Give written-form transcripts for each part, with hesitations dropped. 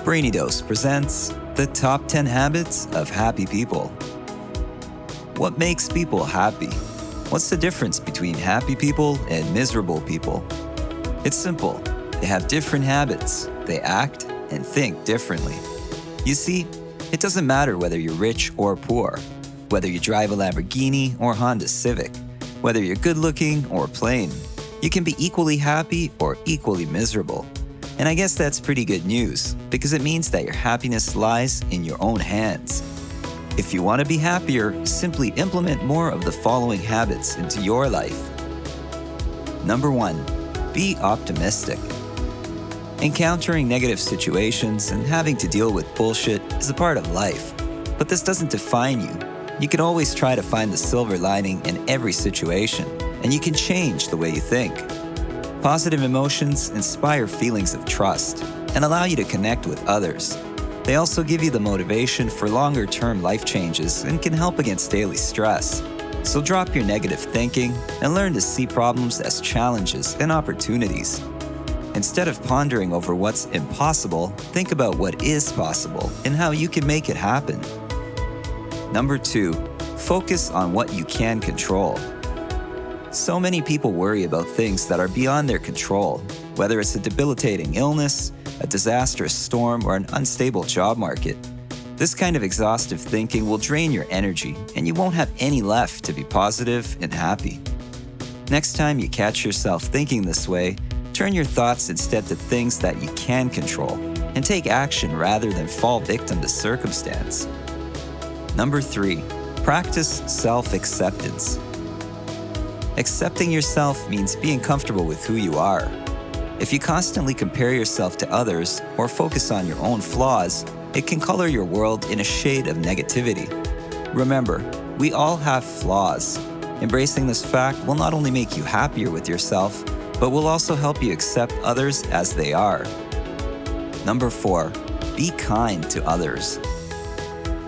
Brainy Dose presents the top 10 habits of happy people. What makes people happy? What's the difference between happy people and miserable people? It's simple. They have different habits. They act and think differently. You see, it doesn't matter whether you're rich or poor, whether you drive a Lamborghini or Honda Civic, whether you're good looking or plain. You can be equally happy or equally miserable. And I guess that's pretty good news, because it means that your happiness lies in your own hands. If you want to be happier, simply implement more of the following habits into your life. Number 1, be optimistic. Encountering negative situations and having to deal with bullshit is a part of life, but this doesn't define you. You can always try to find the silver lining in every situation, and you can change the way you think. Positive emotions inspire feelings of trust and allow you to connect with others. They also give you the motivation for longer-term life changes and can help against daily stress. So drop your negative thinking and learn to see problems as challenges and opportunities. Instead of pondering over what's impossible, think about what is possible and how you can make it happen. Number 2, focus on what you can control. So many people worry about things that are beyond their control, whether it's a debilitating illness, a disastrous storm, or an unstable job market. This kind of exhaustive thinking will drain your energy, and you won't have any left to be positive and happy. Next time you catch yourself thinking this way, turn your thoughts instead to things that you can control, and take action rather than fall victim to circumstance. Number 3, practice self-acceptance. Accepting yourself means being comfortable with who you are. If you constantly compare yourself to others or focus on your own flaws, it can color your world in a shade of negativity. Remember, we all have flaws. Embracing this fact will not only make you happier with yourself, but will also help you accept others as they are. Number 4, be kind to others.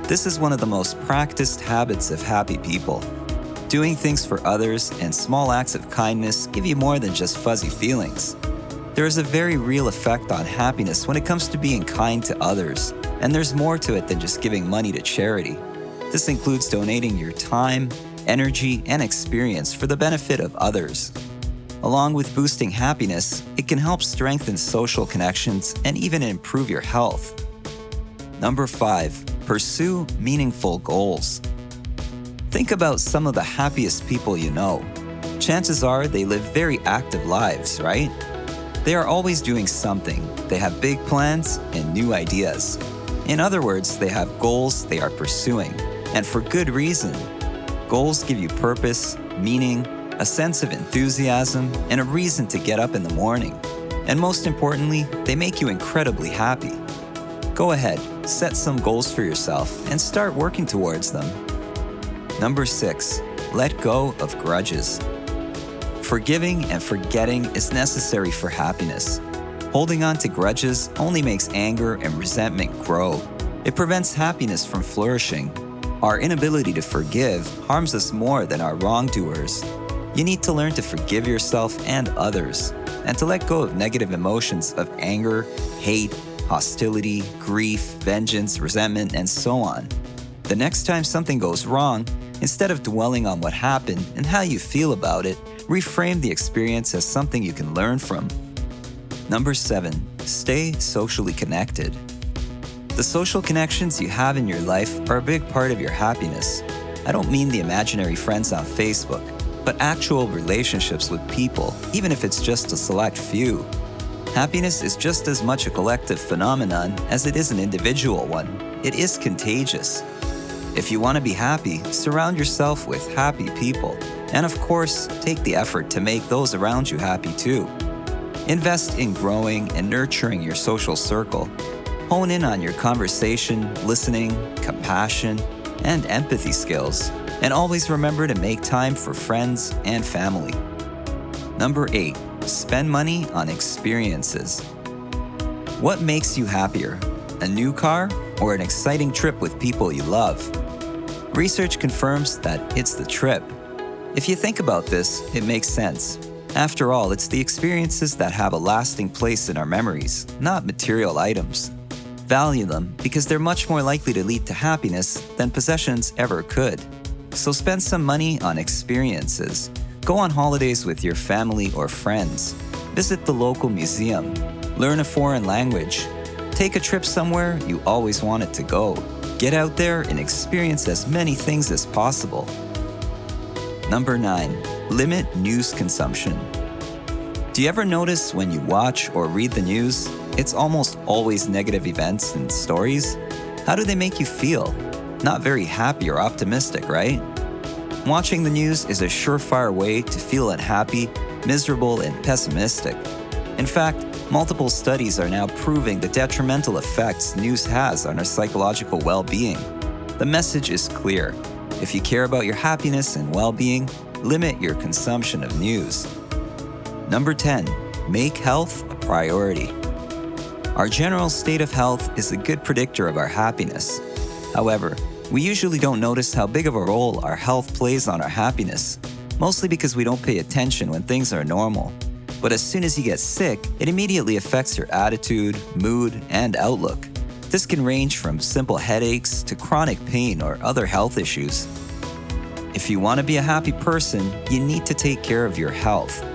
This is one of the most practiced habits of happy people. Doing things for others and small acts of kindness give you more than just fuzzy feelings. There is a very real effect on happiness when it comes to being kind to others, and there's more to it than just giving money to charity. This includes donating your time, energy, and experience for the benefit of others. Along with boosting happiness, it can help strengthen social connections and even improve your health. Number 5, pursue meaningful goals. Think about some of the happiest people you know. Chances are they live very active lives, right? They are always doing something. They have big plans and new ideas. In other words, they have goals they are pursuing, and for good reason. Goals give you purpose, meaning, a sense of enthusiasm, and a reason to get up in the morning. And most importantly, they make you incredibly happy. Go ahead, set some goals for yourself and start working towards them. Number 6, let go of grudges. Forgiving and forgetting is necessary for happiness. Holding on to grudges only makes anger and resentment grow. It prevents happiness from flourishing. Our inability to forgive harms us more than our wrongdoers. You need to learn to forgive yourself and others, and to let go of negative emotions of anger, hate, hostility, grief, vengeance, resentment, and so on. The next time something goes wrong, instead of dwelling on what happened and how you feel about it, reframe the experience as something you can learn from. Number 7, stay socially connected. The social connections you have in your life are a big part of your happiness. I don't mean the imaginary friends on Facebook, but actual relationships with people, even if it's just a select few. Happiness is just as much a collective phenomenon as it is an individual one. It is contagious. If you want to be happy, surround yourself with happy people. And of course, take the effort to make those around you happy too. Invest in growing and nurturing your social circle. Hone in on your conversation, listening, compassion, and empathy skills. And always remember to make time for friends and family. Number 8, spend money on experiences. What makes you happier? A new car or an exciting trip with people you love? Research confirms that it's the trip. If you think about this, it makes sense. After all, it's the experiences that have a lasting place in our memories, not material items. Value them because they're much more likely to lead to happiness than possessions ever could. So spend some money on experiences. Go on holidays with your family or friends. Visit the local museum. Learn a foreign language. Take a trip somewhere you always wanted to go. Get out there and experience as many things as possible. Number 9. Limit news consumption. Do you ever notice when you watch or read the news, it's almost always negative events and stories? How do they make you feel? Not very happy or optimistic, right? Watching the news is a surefire way to feel unhappy, miserable, and pessimistic. In fact, multiple studies are now proving the detrimental effects news has on our psychological well-being. The message is clear. If you care about your happiness and well-being, limit your consumption of news. Number 10. Make health a priority. Our general state of health is a good predictor of our happiness. However, we usually don't notice how big of a role our health plays on our happiness, mostly because we don't pay attention when things are normal. But as soon as you get sick, it immediately affects your attitude, mood, and outlook. This can range from simple headaches to chronic pain or other health issues. If you want to be a happy person, you need to take care of your health.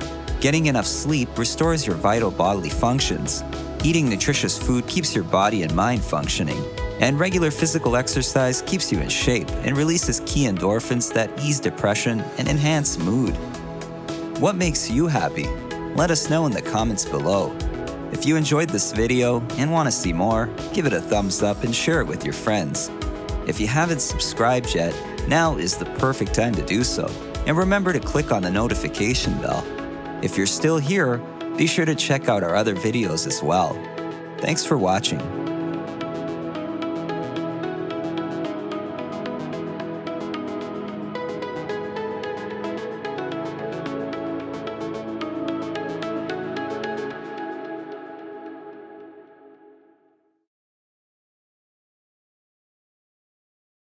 Getting enough sleep restores your vital bodily functions. Eating nutritious food keeps your body and mind functioning. And regular physical exercise keeps you in shape and releases key endorphins that ease depression and enhance mood. What makes you happy? Let us know in the comments below. If you enjoyed this video and want to see more, give it a thumbs up and share it with your friends. If you haven't subscribed yet, now is the perfect time to do so. And remember to click on the notification bell. If you're still here, be sure to check out our other videos as well. Thanks for watching.